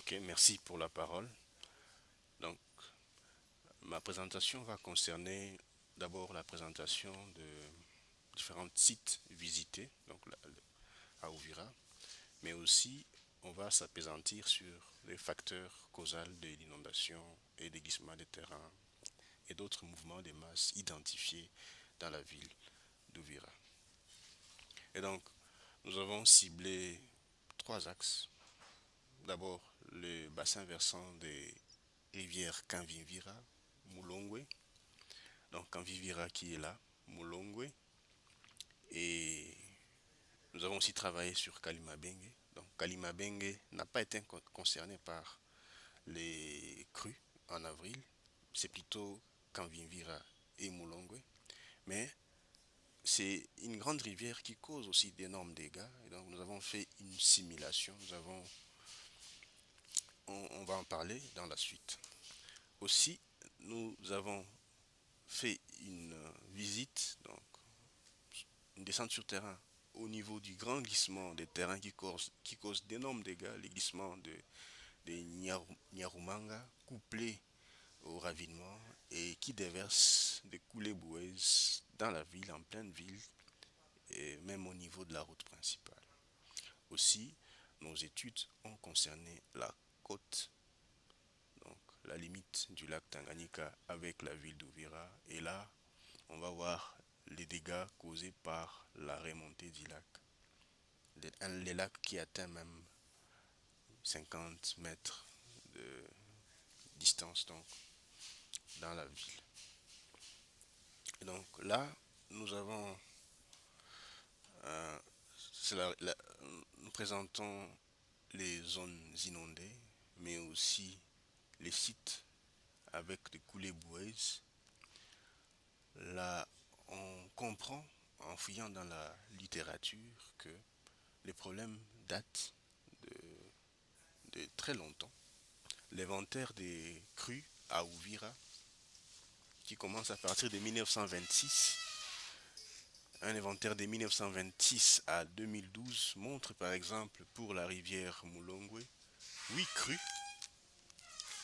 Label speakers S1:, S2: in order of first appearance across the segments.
S1: Ok, merci pour la parole. Donc, ma présentation va concerner d'abord la présentation de différents sites visités à Ouvira, mais aussi on va s'appesantir sur les facteurs causaux de l'inondation et des glissements des terrains et d'autres mouvements de masse identifiés dans la ville d'Ouvira. Et donc, nous avons ciblé trois axes. D'abord, le bassin versant des rivières Kanvinvira, Mulongwe, donc Kanvinvira qui est là, Mulongwe, et nous avons aussi travaillé sur Kalimabenge. Donc Kalimabenge n'a pas été concerné par les crues en avril, c'est plutôt Kanvinvira et Mulongwe, mais c'est une grande rivière qui cause aussi d'énormes dégâts. Et donc nous avons fait une simulation, on va en parler dans la suite. Aussi, nous avons fait une visite, donc une descente sur terrain au niveau du grand glissement des terrains qui cause d'énormes dégâts, les glissements de Nyarumanga, couplés au ravinement et qui déverse des coulées boueuses dans la ville, en pleine ville, et même au niveau de la route principale. Aussi, nos études ont concerné la côte, donc la limite du lac Tanganyika avec la ville d'Uvira. Et là, on va voir les dégâts causés par la remontée du lac. Les lacs qui atteint même 50 mètres de distance donc, dans la ville. Et donc là, nous avons, euh, nous présentons les zones inondées, mais aussi les sites avec des coulées boueuses. Là, on comprend en fouillant dans la littérature que les problèmes datent de très longtemps. L'inventaire des crues à Ouvira, qui commence à partir de 1926, un inventaire de 1926 à 2012 montre par exemple pour la rivière Mulongwe 8 crues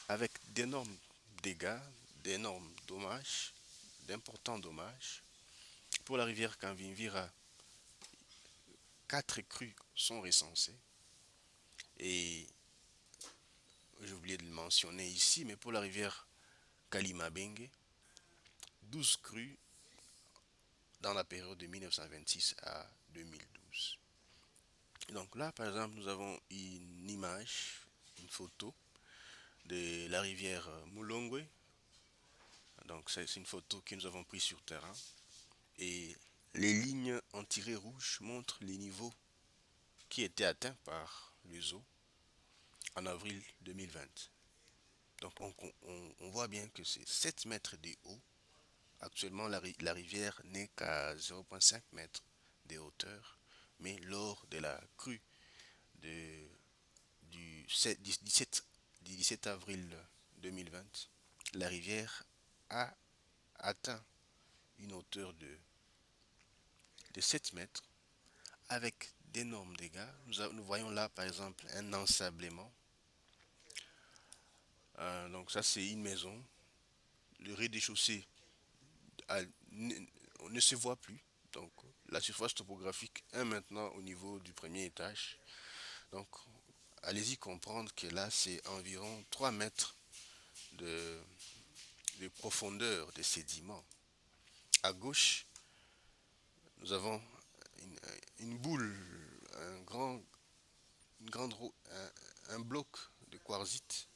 S1: avec d'énormes dégâts, d'énormes dommages, d'importants dommages. Pour la rivière Kanvinvira, 4 crues sont recensées. Et j'ai oublié de le mentionner ici, mais pour la rivière Kalimabenge, 12 crues dans la période de 1926 à 2012. Donc là, par exemple, nous avons une image, une photo de la rivière Mulongwe. Donc c'est une photo que nous avons prise sur terrain. Et les lignes en tiré rouge montrent les niveaux qui étaient atteints par les eaux en avril 2020. Donc on voit bien que c'est 7 mètres de haut. Actuellement, la rivière n'est qu'à 0,5 mètres de hauteur. Mais lors de la crue de, du 17 avril 2020, la rivière a atteint une hauteur de 7 mètres avec d'énormes dégâts. Nous voyons là par exemple un ensablement. Donc ça c'est une maison. Le rez-de-chaussée ne, ne se voit plus. Donc la surface topographique est maintenant au niveau du premier étage. Donc allez-y comprendre que là c'est environ 3 mètres de, de profondeur de sédiments. À gauche, nous avons une boule, un grand, une grande, un bloc de quartzite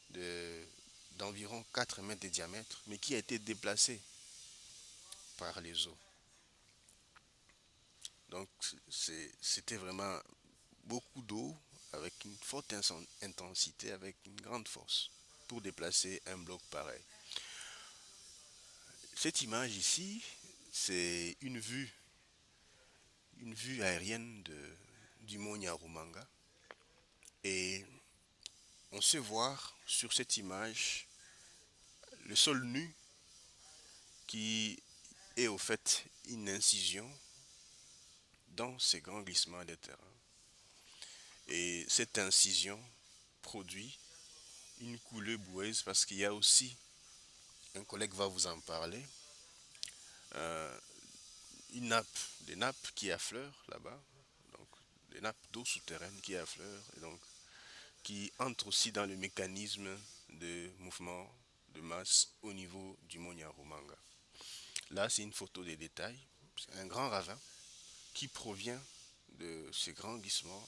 S1: de- d'environ 4 mètres de diamètre, mais qui a été déplacé par les eaux. Donc c'était vraiment beaucoup d'eau avec une forte intensité, avec une grande force pour déplacer un bloc pareil. Cette image ici, c'est une vue aérienne du mont Nyarumanga. Et on sait voir sur cette image le sol nu qui est au fait une incision dans ces grands glissements des terrains. Et cette incision produit une coulée boueuse parce qu'il y a aussi, un collègue va vous en parler, euh, une nappe, des nappes qui affleurent là-bas, donc des nappes d'eau souterraine qui affleurent et donc qui entrent aussi dans le mécanisme de mouvement de masse au niveau du mont Nyarumanga. Là, c'est une photo des détails. C'est un grand ravin qui provient de ce grand glissement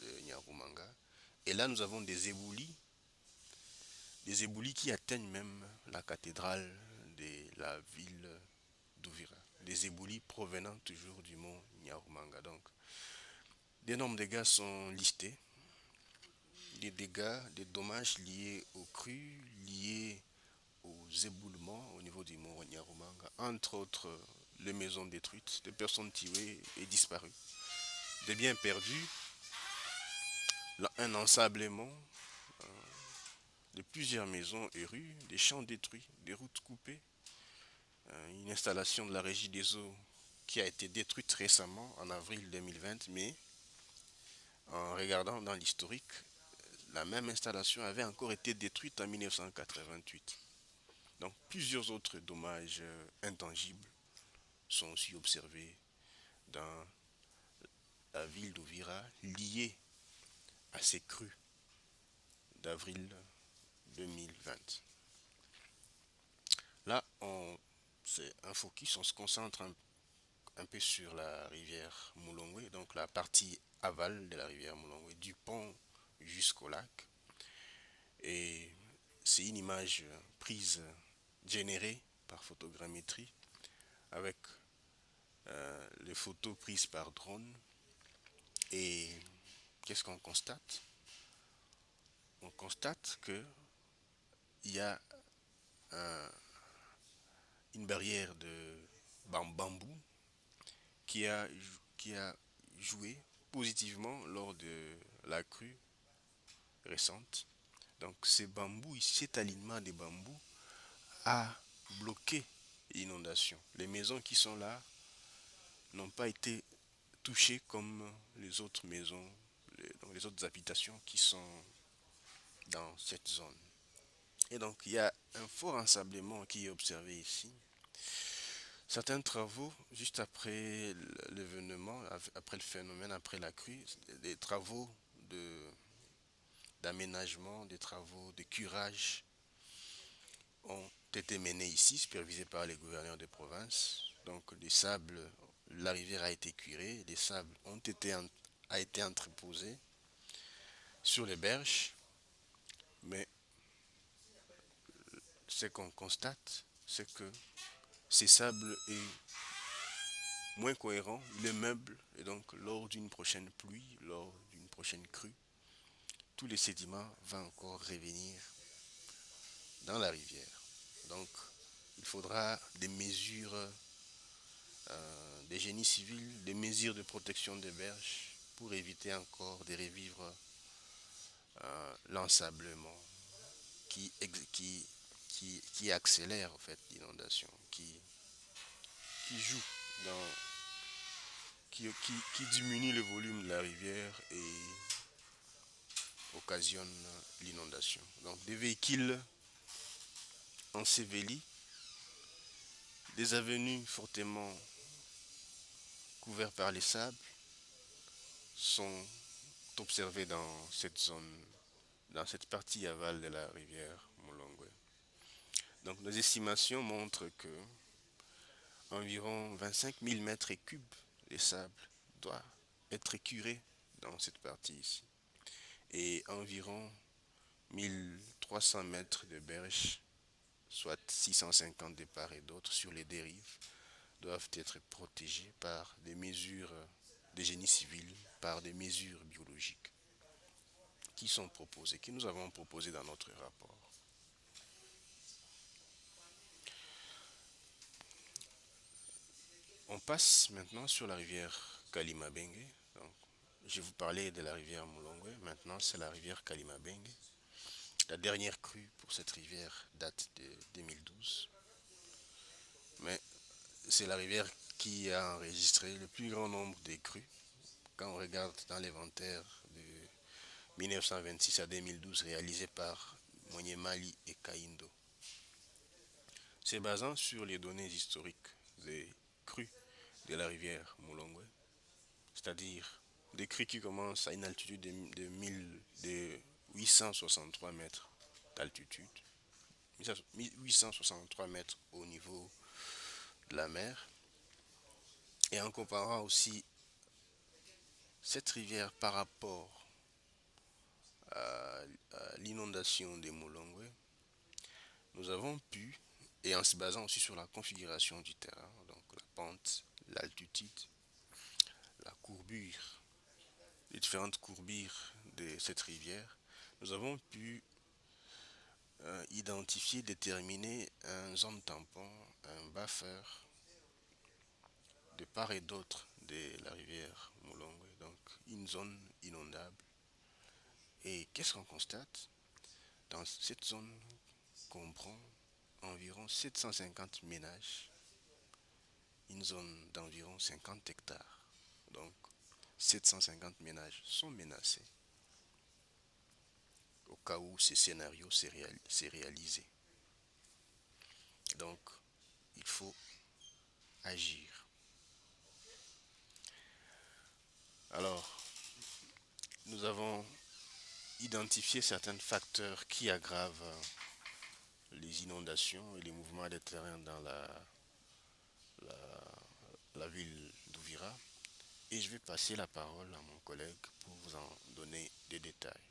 S1: de Nyarumanga. Et là, nous avons des éboulis qui atteignent même la cathédrale de la ville d'Ouvira. Des éboulis provenant toujours du mont Nyarumanga. Donc, d'énormes dégâts sont listés. Des dégâts, des dommages liés aux crues, liés aux éboulements au niveau du mont Nyarumanga. Entre autres, les maisons détruites, des personnes tuées et disparues, des biens perdus, un ensablement de plusieurs maisons et rues, des champs détruits, des routes coupées, une installation de la Régie des eaux qui a été détruite récemment en avril 2020, mais en regardant dans l'historique, la même installation avait encore été détruite en 1988. Donc plusieurs autres dommages intangibles sont aussi observés dans la ville d'Ouvira liés à ces crues d'avril 2020. Là, c'est un focus, on se concentre un peu sur la rivière Moulongwe, donc la partie aval de la rivière Moulongwe, du pont jusqu'au lac. Et c'est une image prise, générée par photogrammétrie, avec les photos prises par drone. Et qu'est-ce qu'on constate? On constate que il y a une barrière de bambou qui a joué positivement lors de la crue récente. Donc ces bambous, cet alignement des bambous a bloqué l'inondation. Les maisons qui sont là n'ont pas été touchées comme les autres maisons, les autres habitations qui sont dans cette zone. Et donc il y a un fort ensablement qui est observé ici. Certains travaux, juste après l'événement, après le phénomène, après la crue, des travaux de d'aménagement, des travaux de curage ont été menés ici, supervisés par les gouverneurs des provinces. Donc les sables, la rivière a été curée, les sables a été entreposés sur les berges, mais ce qu'on constate, c'est que ces sables est moins cohérent, il est meuble, et donc lors d'une prochaine pluie, lors d'une prochaine crue, tous les sédiments vont encore revenir dans la rivière. Donc il faudra des mesures, des génies civils, des mesures de protection des berges pour éviter encore de revivre l'ensablement qui, qui, qui accélère en fait l'inondation, qui joue dans, qui diminue le volume de la rivière et occasionne l'inondation. Donc des véhicules ensevelis, des avenues fortement couvertes par les sables sont observés dans cette zone, dans cette partie aval de la rivière Molongwe. Donc nos estimations montrent que environ 25 000 mètres cubes de sable doivent être curés dans cette partie ici. Et environ 1300 mètres de berge, soit 650 de part et d'autre sur les dérives, doivent être protégés par des mesures de génie civil, par des mesures biologiques qui sont proposées, que nous avons proposées dans notre rapport. On passe maintenant sur la rivière Kalimabengue. Donc, je vous parlais de la rivière Moulongwe, maintenant c'est la rivière Kalimabengue. La dernière crue pour cette rivière date de 2012, mais c'est la rivière qui a enregistré le plus grand nombre de crues. Quand on regarde dans l'inventaire de 1926 à 2012 réalisé par Mali et Kaindo. C'est basant sur les données historiques des crues de la rivière Mulongwe, c'est-à-dire des crues qui commencent à une altitude de 863 mètres d'altitude, 863 mètres au niveau de la mer, et en comparant aussi cette rivière par rapport à l'inondation des Mulongwe, nous avons pu, et en se basant aussi sur la configuration du terrain, donc la pente, l'altitude, la courbure, les différentes courbures de cette rivière, nous avons pu identifier, déterminer un zone tampon, un buffer de part et d'autre de la rivière Mulongwe, donc une zone inondable. Et qu'est-ce qu'on constate? Dans cette zone comprend environ 750 ménages, une zone d'environ 50 hectares. Donc 750 ménages sont menacés au cas où ce scénario s'est réalisé. Donc il faut agir. Alors, nous avons identifié certains facteurs qui aggravent les inondations et les mouvements des terrains dans la ville d'Ouvira. Et je vais passer la parole à mon collègue pour vous en donner des détails.